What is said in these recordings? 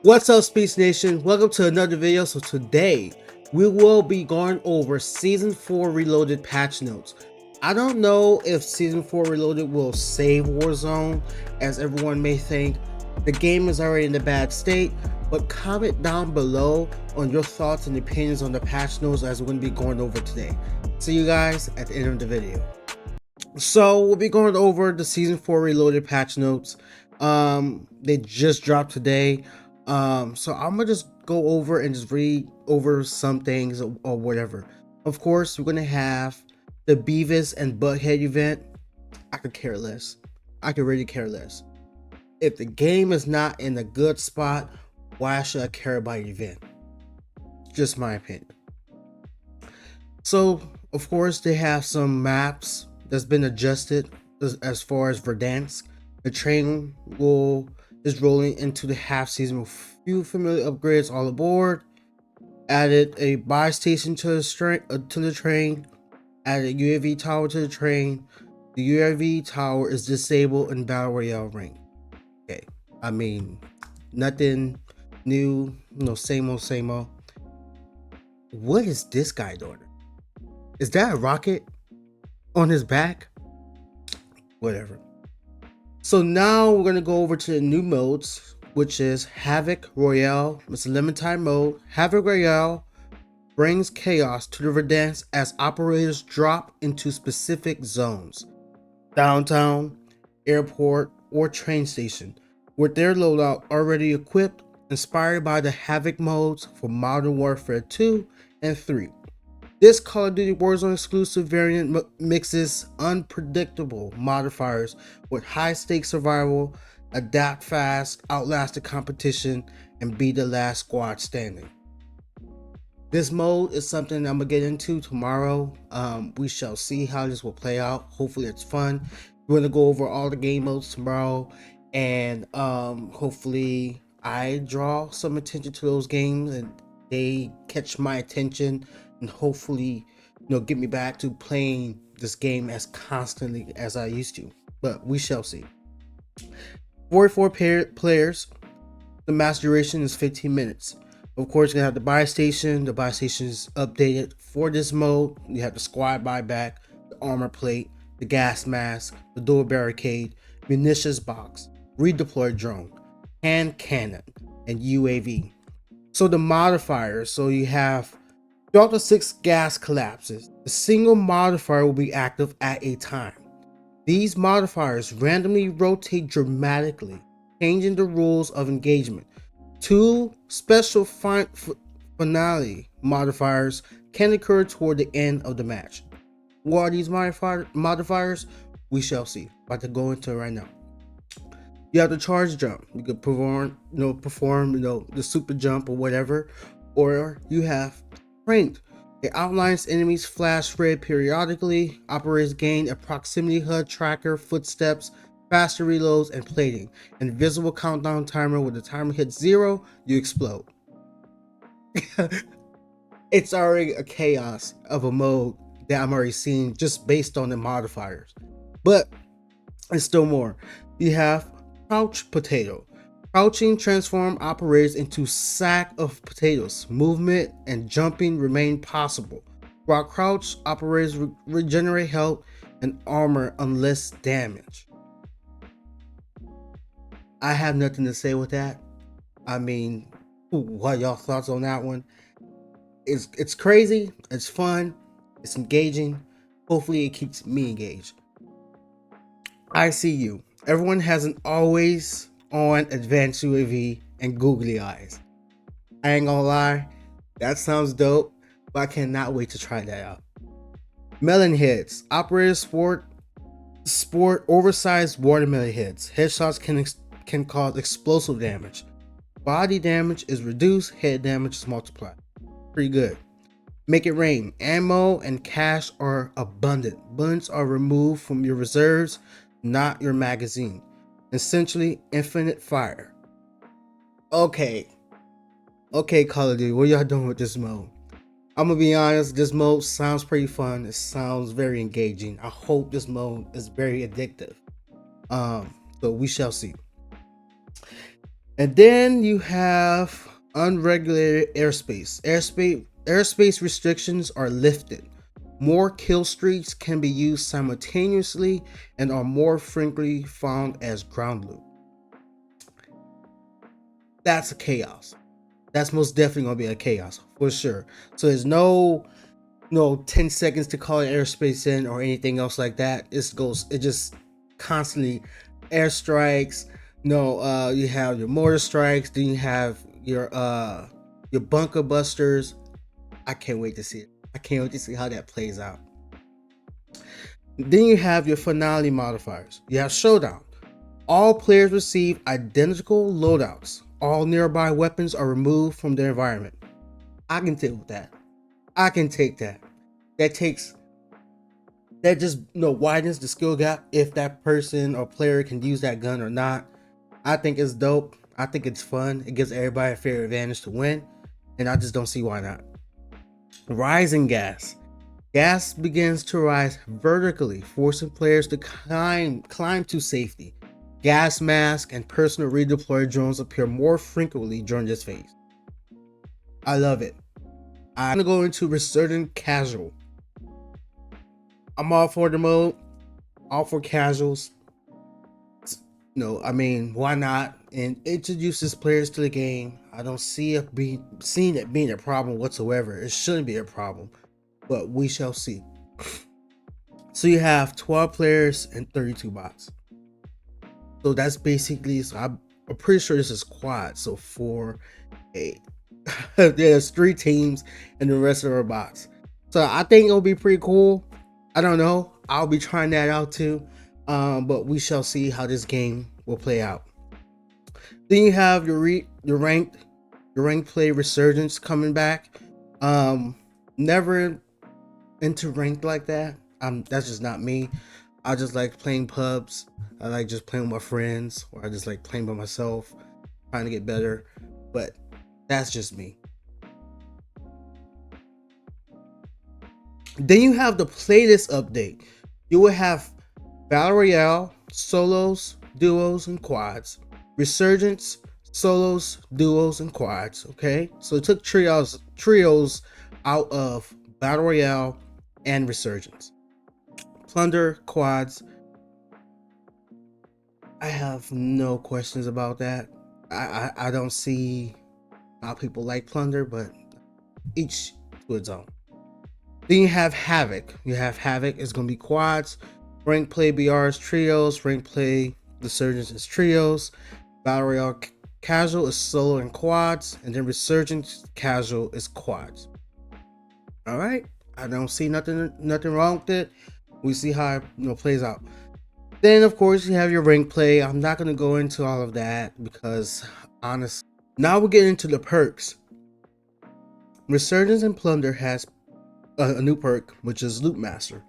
What's up, Space Nation? Welcome to another video. So today we will be going over Season 4 Reloaded patch notes. I don't know if Season 4 Reloaded will save Warzone, as everyone may think. The game is already in a bad state, but comment down below on your thoughts and opinions on the patch notes as we're going to be going over today. See you guys at the end of the video. So we'll be going over the Season 4 Reloaded patch notes. They just dropped today. So I'm gonna just go over and just read over some things or whatever. Of course, we're gonna have the Beavis and Butthead event. I could care less. I could really care less. If the game is not in a good spot, why should I care about the event? Just my opinion. So, of course, they have some maps that's been adjusted as far as Verdansk. The train is rolling into the half season with few familiar upgrades all aboard. Added a buy station to the train. Added UAV tower to the train. The UAV tower is disabled in Battle Royale ring. Okay, I mean, nothing new. Same old, same old. What is this guy doing? Is that a rocket on his back? Whatever. So now we're going to go over to the new modes, which is Havoc Royale. It's a limited time mode. Havoc Royale brings chaos to the Verdansk as operators drop into specific zones. Downtown, airport, or train station, with their loadout already equipped, inspired by the Havoc modes for Modern Warfare 2 and 3. This Call of Duty Warzone exclusive variant mixes unpredictable modifiers with high-stakes survival, adapt fast, outlast the competition, and be the last squad standing. This mode is something I'm gonna get into tomorrow. We shall see how this will play out. Hopefully it's fun. We're gonna go over all the game modes tomorrow, and hopefully I draw some attention to those games and they catch my attention, and hopefully get me back to playing this game as constantly as I used to. But we shall see. 44 players. The max duration is 15 minutes. Of course, you're gonna have the buy station. The buy station is updated for this mode. You have the squad buyback, the armor plate, the gas mask, the door barricade, munitions box, redeploy drone, hand cannon, and UAV. So the modifiers. So you have throughout the 6 gas collapses, a single modifier will be active at a time. These modifiers randomly rotate dramatically, changing the rules of engagement. 2 special finale modifiers can occur toward the end of the match. What are these modifiers? We shall see. About to go into it right now. You have the charge jump. You could perform the super jump or whatever, or you have Ranked. It outlines enemies flash red periodically. Operators gain a proximity HUD tracker, footsteps, faster reloads, and plating. Invisible countdown timer. When the timer hits 0, you explode. It's already a chaos of a mode that I'm already seeing just based on the modifiers. But there's still more. You have Crouch Potato. Crouching transform operators into sack of potatoes. Movement and jumping remain possible. While crouch, operators regenerate health and armor unless damaged. I have nothing to say with that. I mean, what are y'all thoughts on that one? It's crazy, it's fun, it's engaging. Hopefully it keeps me engaged. I see you. Everyone has an always on advanced UAV and googly eyes. I ain't gonna lie, that sounds dope, but I cannot wait to try that out. Melon heads. Operators sport oversized watermelon heads. Headshots can cause explosive damage. Body damage is reduced, head damage is multiplied. Pretty good. Make it rain. Ammo and cash are abundant. Bullets are removed from your reserves, not your magazine. Essentially infinite fire. Okay, Call of Duty, what y'all doing with this mode? I'm gonna be honest, this mode sounds pretty fun. It sounds very engaging. I hope this mode is very addictive. So we shall see. And then you have unregulated airspace restrictions are lifted. More kill streaks can be used simultaneously and are more frequently found as ground loot. That's a chaos. That's most definitely gonna be a chaos for sure. So there's no 10 seconds to call an airspace in or anything else like that. It just constantly airstrikes. No, you have your mortar strikes, then you have your bunker busters. I can't wait to see it. I can't wait to see how that plays out. Then you have your finality modifiers. You have showdown. All players receive identical loadouts. All nearby weapons are removed from their environment. I can deal with that. I can take that. That takes that just widens the skill gap if that person or player can use that gun or not. I think it's dope. I think it's fun. It gives everybody a fair advantage to win, and I just don't see why not. Rising gas. Gas begins to rise vertically, forcing players to climb to safety. Gas mask and personal redeploy drones appear more frequently during this phase. I love it. I'm gonna go into Resurgent Casual. I'm all for the mode, all for casuals. No, I mean, why not? And introduces players to the game. I don't see it being a problem whatsoever. It shouldn't be a problem, but we shall see. So you have 12 players and 32 bots. So that's basically. So I'm pretty sure this is quad. So 4, 8. There's 3 teams and the rest of our bots. So I think it'll be pretty cool. I don't know. I'll be trying that out too. But we shall see how this game will play out. Then you have your ranked play resurgence coming back. Never into ranked like that. That's just not me. I just like playing pubs. I like just playing with my friends, or I just like playing by myself, trying to get better. But that's just me. Then you have the playlist update. You will have Battle Royale, solos, duos, and quads. Resurgence, solos, duos, and quads. Okay, so it took trios out of Battle Royale and Resurgence. Plunder, quads. I have no questions about that. I don't see how people like Plunder, but each to its own. Then you have Havoc. It's gonna be quads. Rank play BRs trios. Rank play Resurgence is trios. Battle Royale casual is solo and quads, and then Resurgence casual is quads. All right, I don't see nothing wrong with it. We see how it plays out. Then of course you have your rank play. I'm not gonna go into all of that because honestly, now we're getting into the perks. Resurgence and Plunder has a new perk, which is Loot Master.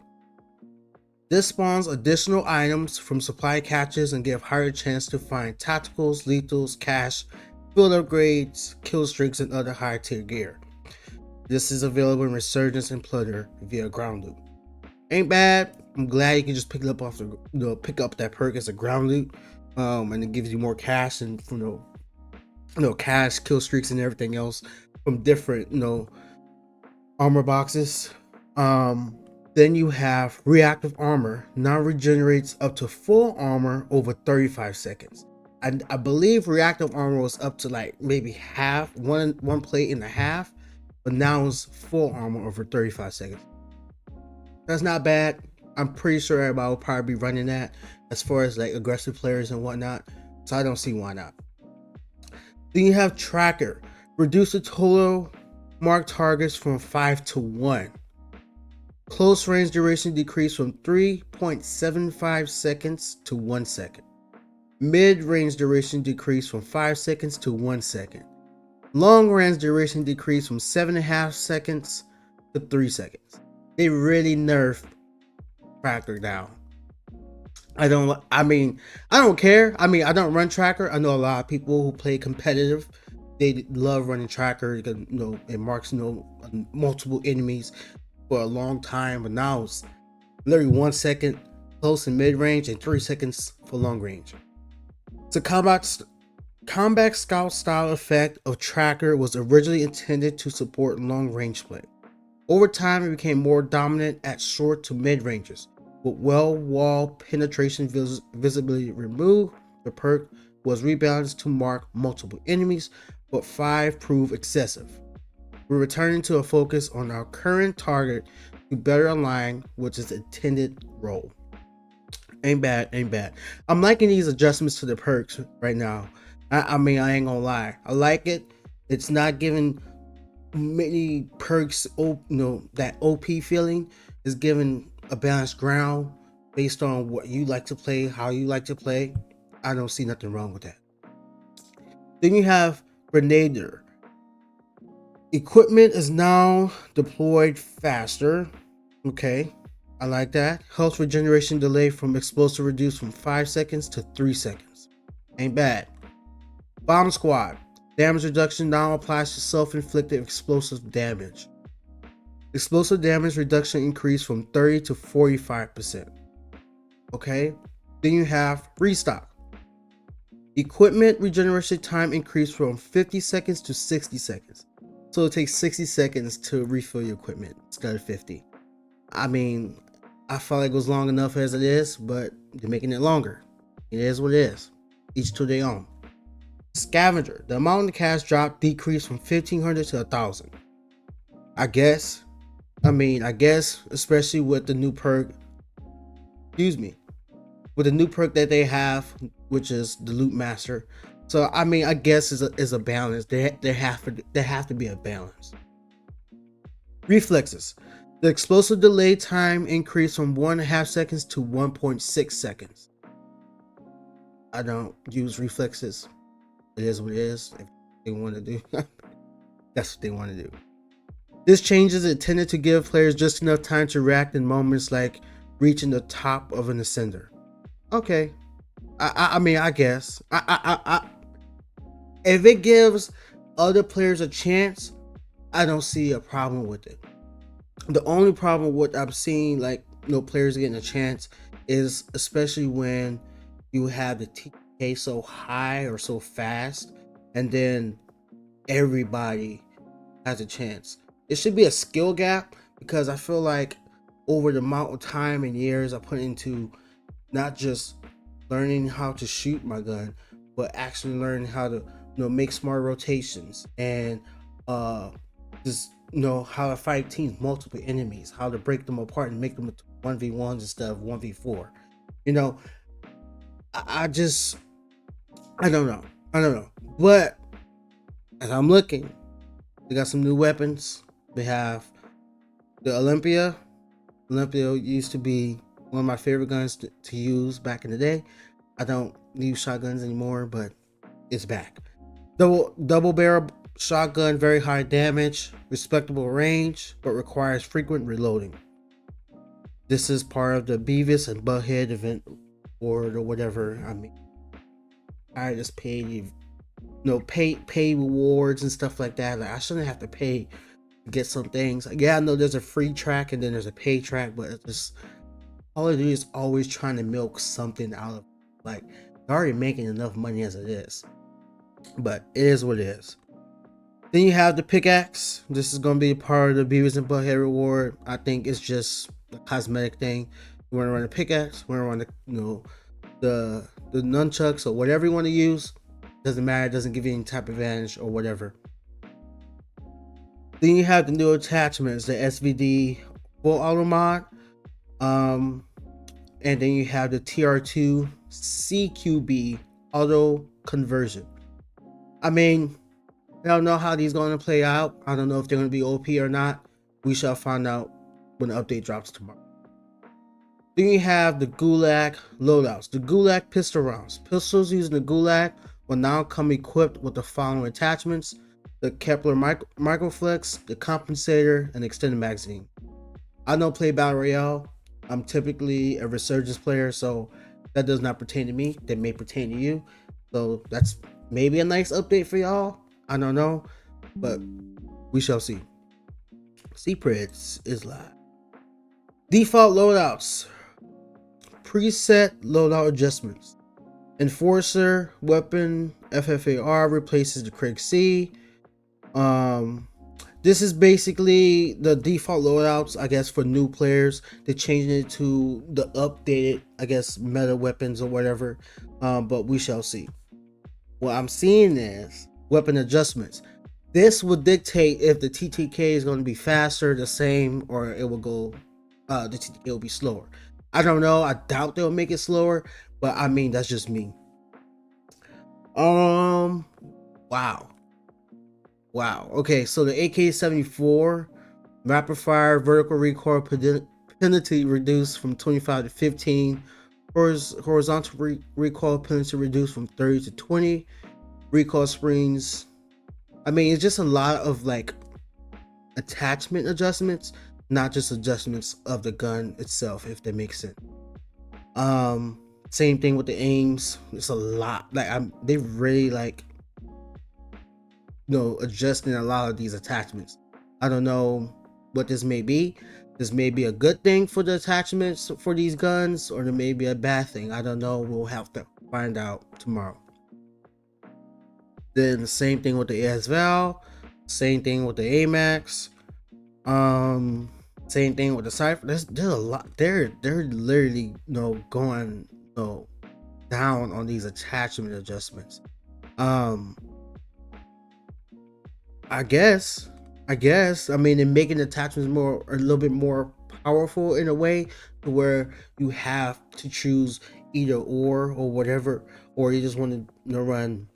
This spawns additional items from supply catches and give higher chance to find tacticals, lethals, cash, field upgrades, kill streaks, and other higher tier gear. This is available in Resurgence and Plunder via ground loot. Ain't bad. I'm glad you can just pick it up pick up that perk as a ground loot, and it gives you more cash and cash, kill streaks, and everything else from different armor boxes. Then you have reactive armor. Now regenerates up to full armor over 35 seconds. I believe reactive armor was up to like maybe half, one plate and a half, but now it's full armor over 35 seconds. That's not bad. I'm pretty sure everybody will probably be running that as far as like aggressive players and whatnot. So I don't see why not. Then you have tracker. Reduce the total marked targets from 5 to 1. Close range duration decreased from 3.75 seconds to 1 second. Mid range duration decreased from 5 seconds to 1 second. Long range duration decreased from 7.5 seconds to 3 seconds. They really nerfed tracker down. I don't care. I don't run tracker. I know a lot of people who play competitive. They love running tracker. It marks multiple enemies for a long time, but now it's literally 1 second close and mid range and 3 seconds for long range. To combat Combat Scout style effect of Tracker was originally intended to support long range play. Over time, it became more dominant at short to mid ranges. With well wall penetration visibly removed, the perk was rebalanced to mark multiple enemies, but 5 proved excessive. We're returning to a focus on our current target to better align with its intended role. Ain't bad, ain't bad. I'm liking these adjustments to the perks right now. I mean, I ain't gonna lie. I like it. It's not giving many perks, that OP feeling. Is giving a balanced ground based on what you like to play, how you like to play. I don't see nothing wrong with that. Then you have Grenader. Equipment is now deployed faster. Okay, I like that. Health regeneration delay from explosive reduced from 5 seconds to 3 seconds. Ain't bad. Bomb Squad. Damage reduction now applies to self-inflicted explosive damage. Explosive damage reduction increased from 30 to 45%. Okay. Then you have Restock. Equipment regeneration time increased from 50 seconds to 60 seconds. So it takes 60 seconds to refill your equipment instead of 50. I mean, I felt like it was long enough as it is, but they're making it longer. It is what it is. Each to their own. Scavenger. The amount of cash drop decreased from 1,500 to 1,000. I guess, especially with the new perk. Excuse me. With the new perk that they have, which is the Loot Master. So I mean, I guess is a balance. There have to be a balance. Reflexes. The explosive delay time increased from 1.5 seconds to 1.6 seconds. I don't use reflexes. It is what it is. If they want to do, that's what they want to do. This change is intended to give players just enough time to react in moments like reaching the top of an ascender. Okay, I mean, I guess if it gives other players a chance, I don't see a problem with it. The only problem with I'm seeing, like, players getting a chance is especially when you have the TK so high or so fast, and then everybody has a chance. It should be a skill gap, because I feel like over the amount of time and years I put into not just learning how to shoot my gun, but actually learning how to make smart rotations and just how to fight teams, multiple enemies, how to break them apart and make them 1v1s instead of 1v4. I just I don't know. But as I'm looking, they got some new weapons. They have the Olympia. Olympia used to be one of my favorite guns to use back in the day. I don't use shotguns anymore, but it's back. Double barrel shotgun, very high damage, respectable range, but requires frequent reloading. This is part of the Beavis and Butthead event board or whatever. I mean, I just paid pay rewards and stuff like that. Like, I shouldn't have to pay to get some things. Yeah, I know there's a free track and then there's a pay track, but it's just all I do is always trying to milk something out of, like, they're already making enough money as it is. But it is what it is. Then you have the pickaxe. This is going to be a part of the Beavis and Butthead reward. I think it's just a cosmetic thing. You want to run a pickaxe, you want to run the nunchucks or whatever you want to use. Doesn't matter. It doesn't give you any type of advantage or whatever. Then you have the new attachments, the SVD full auto mod. And then you have the TR2 CQB auto conversion. I mean, I don't know how these are going to play out. I don't know if they're going to be OP or not. We shall find out when the update drops tomorrow. Then you have the Gulag loadouts. The Gulag pistol rounds. Pistols using the Gulag will now come equipped with the following attachments: the Kepler Microflex, the Compensator, and extended magazine. I don't play Battle Royale. I'm typically a Resurgence player, so that does not pertain to me. That may pertain to you. So that's maybe a nice update for y'all. I don't know, but we shall see. Secrets is live. Default loadouts. Preset loadout adjustments. Enforcer weapon FFAR replaces the Craig C. This is basically the default loadouts, I guess, for new players. They're changing it to the updated, I guess, meta weapons or whatever. But we shall see. What I'm seeing is weapon adjustments. This will dictate if the TTK is going to be faster, the same, or it will go. The TTK will be slower. I don't know. I doubt they'll make it slower, but I mean that's just me. Wow. Wow. Okay, so the AK-74 rapid fire vertical recoil penalty reduced from 25 to 15. Horizontal recoil penalty reduced from 30 to 20. Recoil springs. I mean, it's just a lot of like attachment adjustments, not just adjustments of the gun itself, if that makes sense. Same thing with the aims. It's a lot. Like they really like adjusting a lot of these attachments. I don't know what this may be. This may be a good thing for the attachments for these guns, or there may be a bad thing. I don't know. We'll have to find out tomorrow. Then the same thing with the ASVAL, same thing with the AMAX, same thing with the Cypher. There's a lot. They're literally going down on these attachment adjustments. I guess. I mean, they're making attachments a little bit more powerful in a way to where you have to choose either or whatever, or you just want to run.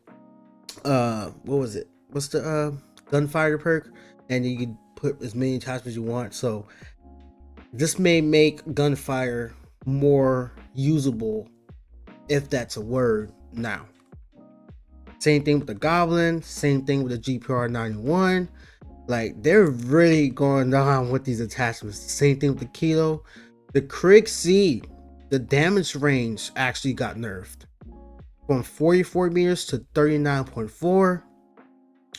What was it? What's the gunfighter perk? And you can put as many attachments as you want. So this may make gunfire more usable, if that's a word now. Same thing with the Goblin, same thing with the GPR 91. Like, they're really going down with these attachments. Same thing with the Kilo. The Craig C, the damage range actually got nerfed from 44 meters to 39.4.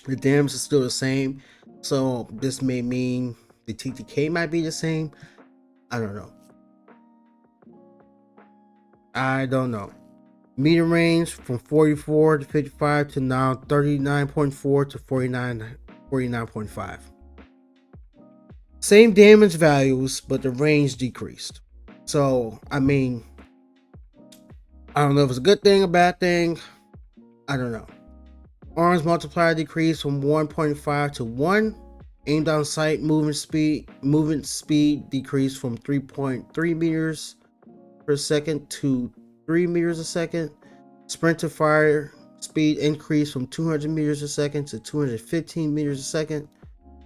The damage is still the same. So this may mean the TTK might be the same. I don't know. Meter range from 44 to 55 to now 39.4 to 49.5. Same damage values, but the range decreased. So, I mean, I don't know if it's a good thing, a bad thing. I don't know. Arms multiplier decreased from 1.5 to 1. Aim down sight movement speed decreased from 3.3 meters per second to 3 meters a second. Sprint to fire speed increased from 200 meters a second to 215 meters a second.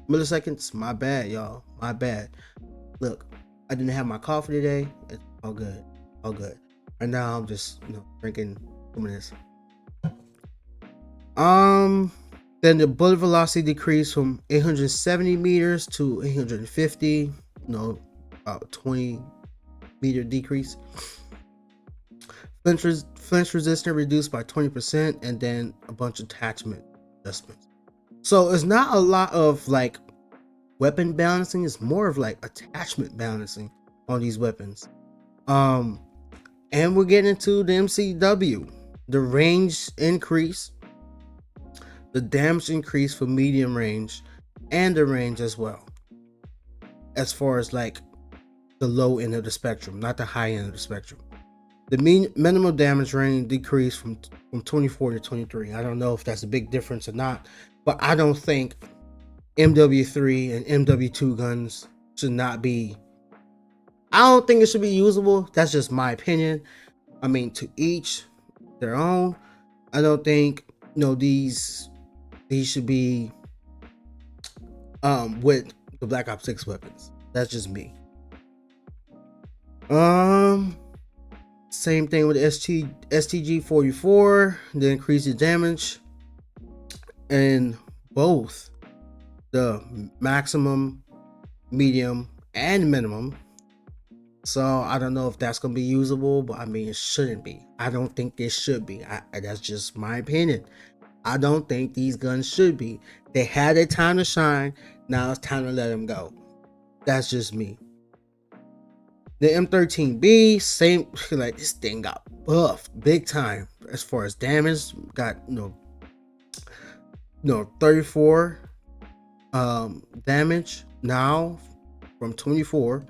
Milliseconds. My bad, y'all. My bad. Look, I didn't have my coffee today. It's all good. And now I'm just drinking some of this. Then the bullet velocity decreased from 870 meters to 850. About 20 meter decrease. Flinch resistance reduced by 20%, and then a bunch of attachment adjustments. So it's not a lot of like weapon balancing, it's more of like attachment balancing on these weapons. And we're getting into the MCW. The range increase, the damage increase for medium range, and the range as well. As far as like the low end of the spectrum, not the high end of the spectrum. The minimum damage range decreased from 24 to 23. I don't know if that's a big difference or not, but I don't think MW3 and MW2 guns should not be. I don't think it should be usable. That's just my opinion. I mean, to each their own. I don't think these should be with the Black Ops 6 weapons. That's just me. Same thing with STG-44, the increase in damage in both the maximum, medium, and minimum. So I don't know if that's gonna be usable, but I mean it shouldn't be. I don't think it should be. That's just my opinion. I don't think these guns should be. They had their time to shine. Now it's time to let them go. That's just me. The M13B, same, like this thing got buffed big time as far as damage. Got No, 34 damage now from 24.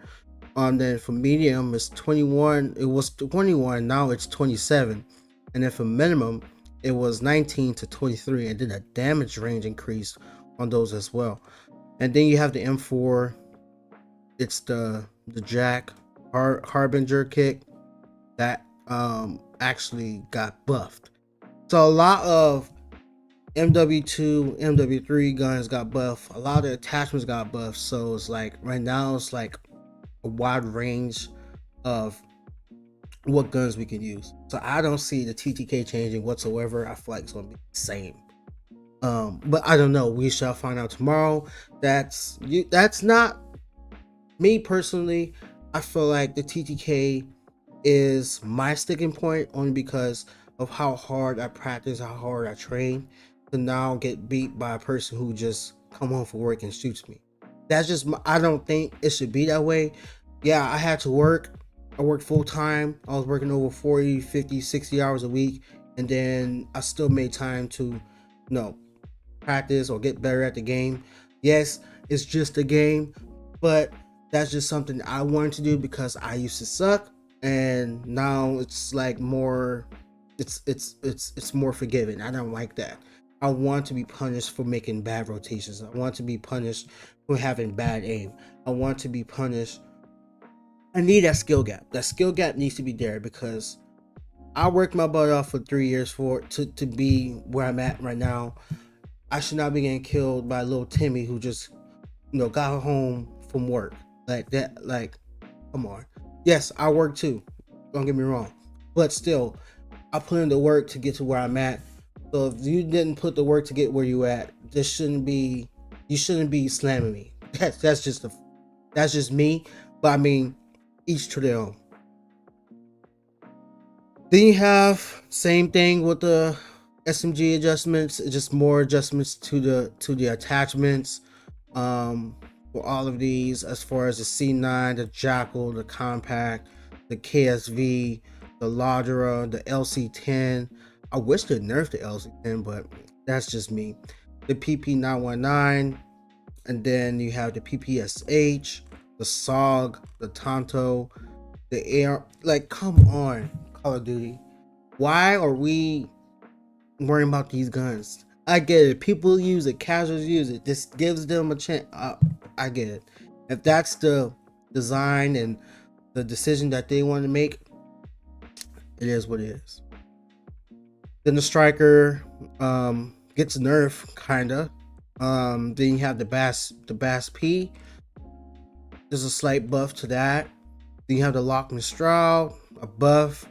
Then for medium it's 21. It was 21. Now it's 27. And then for minimum, it was 19 to 23. And then a damage range increased on those as well. And then you have the M4. It's the Jack Harbinger kick that actually got buffed. So a lot of MW2, MW3 guns got buffed. A lot of the attachments got buffed. So it's like right now it's like a wide range of what guns we can use. So I don't see the TTK changing whatsoever. I feel like it's gonna be the same. But I don't know. We shall find out tomorrow. That's not me personally. I feel like the TTK is my sticking point only because of how hard I practice, how hard I train to now get beat by a person who just come home from work and shoots me. That's just I don't think it should be that way. Yeah, I had to work. I worked full time. I was working over 40, 50, 60 hours a week. And then I still made time to, practice or get better at the game. Yes, it's just a game, but that's just something I wanted to do because I used to suck, and now it's like more, it's more forgiving. I don't like that. I want to be punished for making bad rotations. I want to be punished for having bad aim. I want to be punished. I need that skill gap. That skill gap needs to be there because I worked my butt off for 3 years to be where I'm at right now. I should not be getting killed by little Timmy who just got home from work like that. Like, come on. Yes, I work too. Don't get me wrong, but still, I put in the work to get to where I'm at. So if you didn't put the work to get where you at, this shouldn't be. You shouldn't be slamming me. That's just me. But I mean, each to their own. Then you have same thing with the SMG adjustments, just more adjustments to the attachments. For all of these, as far as the C9, the Jackal, the Compact, the KSV, the Ladra, the LC10. I wish they nerfed the LC10, but that's just me. The PP919, and then you have the PPSH, the SOG, the Tonto, the Air. Like, come on, Call of Duty. Why are we worrying about these guns? I get it. People use it. Casuals use it. This gives them a chance. I get it. If that's the design and the decision that they want to make, it is what it is. Then the Striker gets nerfed, kinda. Then you have the Bass P. There's a slight buff to that. Then you have the Lock Mistral, a buff.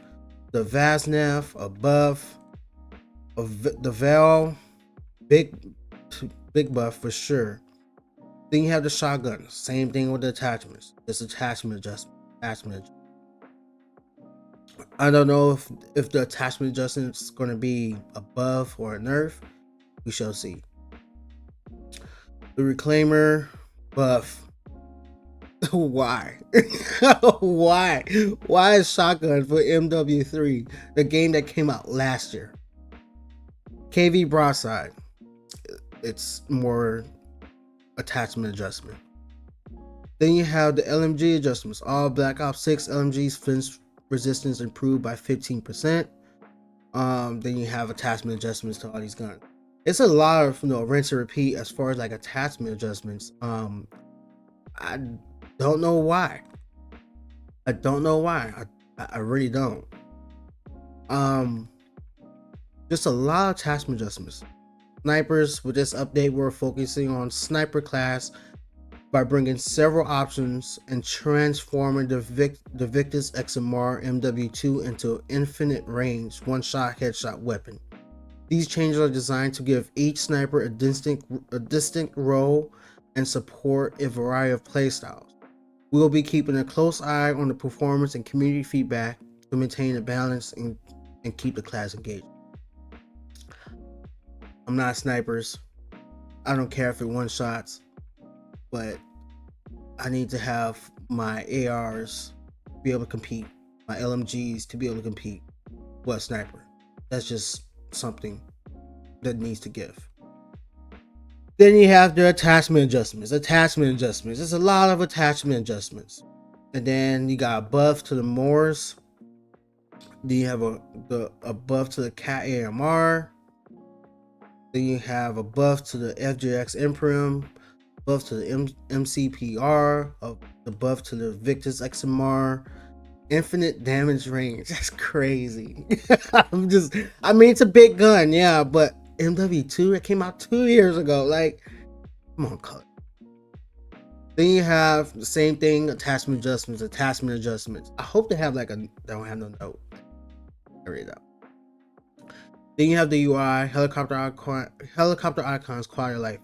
The Vaznev, a buff. The Vel, big buff for sure. Then you have the shotgun. Same thing with the attachments. It's attachment adjustment. I don't know if the attachment adjustment is going to be a buff or a nerf. We shall see. The Reclaimer buff. Why? Why? Why is shotgun for MW3, the game that came out last year? KV Broadside. It's more attachment adjustment. Then you have the LMG adjustments. All Black Ops 6 LMGs flinch resistance improved by 15%. Then you have attachment adjustments to all these guns. It's a lot of rinse and repeat as far as like attachment adjustments. I don't know why. I don't know why. I really don't. Just a lot of attachment adjustments. Snipers, with this update, we're focusing on sniper class by bringing several options and transforming the Victus XMR MW2 into an infinite range one-shot headshot weapon. These changes are designed to give each sniper a distinct role and support a variety of playstyles. We will be keeping a close eye on the performance and community feedback to maintain a balance and keep the class engaged. I'm not snipers. I don't care if it one shots, but I need to have my ARs be able to compete, my LMGs to be able to compete with a sniper. That's just something that needs to give. Then you have the attachment adjustments. There's a lot of attachment adjustments. And then you got a buff to the Moors. Then you have a buff to the Cat AMR. Then you have a buff to the FJX Imperium, buff to the MCPR, the buff to the Victus XMR, infinite damage range. That's crazy. I mean, it's a big gun, yeah, but MW2, it came out 2 years ago. Like, come on, cut. Then you have the same thing, attachment adjustments. I hope they have they don't have no note. I read it out. Then you have the UI, helicopter icons, quality of life.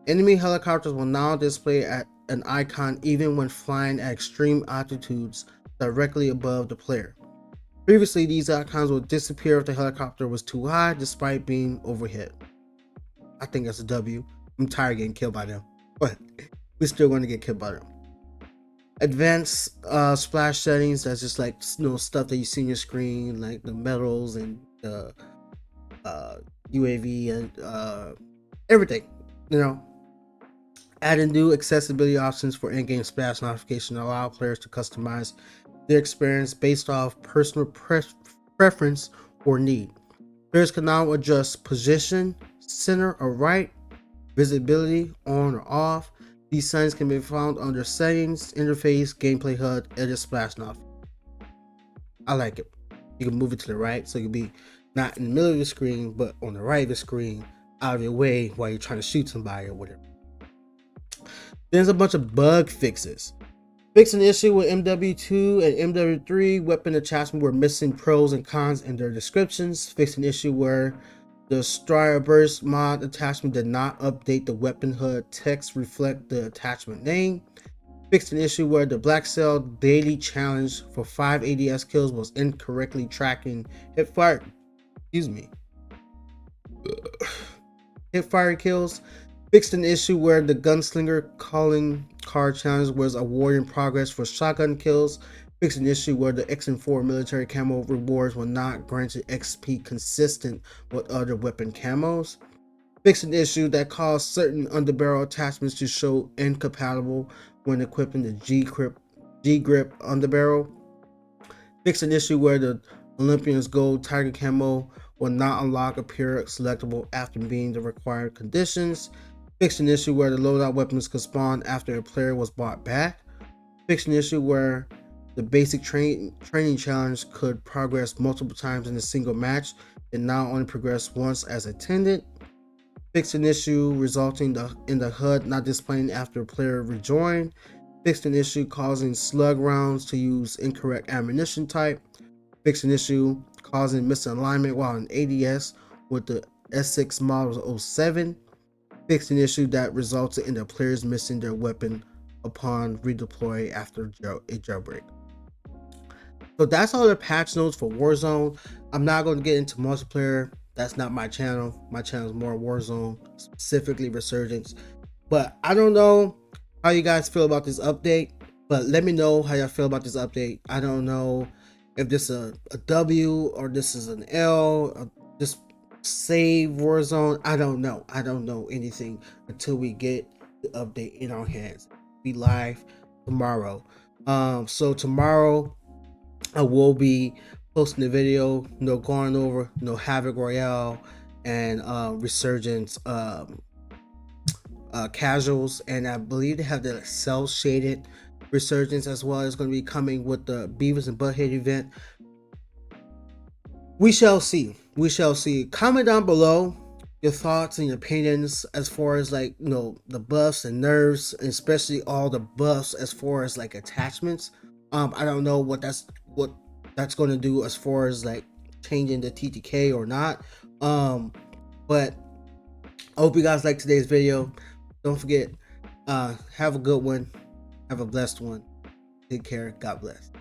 Enemy helicopters will now display an icon even when flying at extreme altitudes directly above the player. Previously, these icons would disappear if the helicopter was too high despite being overhead. I think that's a W. I'm tired of getting killed by them, but we're still going to get killed by them. Advanced splash settings, that's just like stuff that you see on your screen, like the medals and the UAV and everything, Adding new accessibility options for in-game splash notification allow players to customize their experience based off personal preference or need. Players can now adjust position, center or right, visibility on or off. These settings can be found under settings, interface, gameplay HUD, edit splash notification. I like it. You can move it to the right, so you'll be not in the middle of the screen, but on the right of the screen, out of your way while you're trying to shoot somebody or whatever. There's a bunch of bug fixes. Fixing the issue with MW2 and MW3 weapon attachment were missing pros and cons in their descriptions. Fixing the issue where the Strider Burst mod attachment did not update the weapon HUD text reflect the attachment name. Fixed an issue where the Black Cell daily challenge for 5 ADS kills was incorrectly tracking hipfire kills. Fixed an issue where the Gunslinger calling card challenge was a warrior in progress for shotgun kills. Fixed an issue where the XM4 military camo rewards were not granted XP consistent with other weapon camos. Fixed an issue that caused certain underbarrel attachments to show incompatible when equipping the G-Grip underbarrel. Fixed an issue where the Olympian's Gold Tiger Camo will not unlock appear selectable after being the required conditions. Fixed an issue where the loadout weapons could spawn after a player was bought back. Fixed an issue where the basic training challenge could progress multiple times in a single match and now only progress once as intended. Fixed an issue resulting in the HUD not displaying after a player rejoined. Fixed an issue causing slug rounds to use incorrect ammunition type. Fixed an issue causing misalignment while in ADS with the S6 model 07. Fixed an issue that resulted in the players missing their weapon upon redeploy after a jailbreak. So that's all the patch notes for Warzone. I'm not going to get into multiplayer. That's not my channel. My channel is more Warzone, specifically Resurgence. But I don't know how you guys feel about this update. But let me know how y'all feel about this update. I don't know if this is a W or this is an L. Or just save Warzone. I don't know. I don't know anything until we get the update in our hands. Be live tomorrow. So tomorrow I will be posting a video, going over, Havoc Royale and Resurgence casuals, and I believe they have the cell shaded Resurgence as well. It's going to be coming with the Beavis and Butthead event. We shall see. Comment down below your thoughts and your opinions as far as the buffs and nerfs, and especially all the buffs as far as attachments. I don't know what that's going to do as far as changing the TTK or not. But I hope you guys like today's video. Don't forget, have a good one, have a blessed one. Take care. God bless.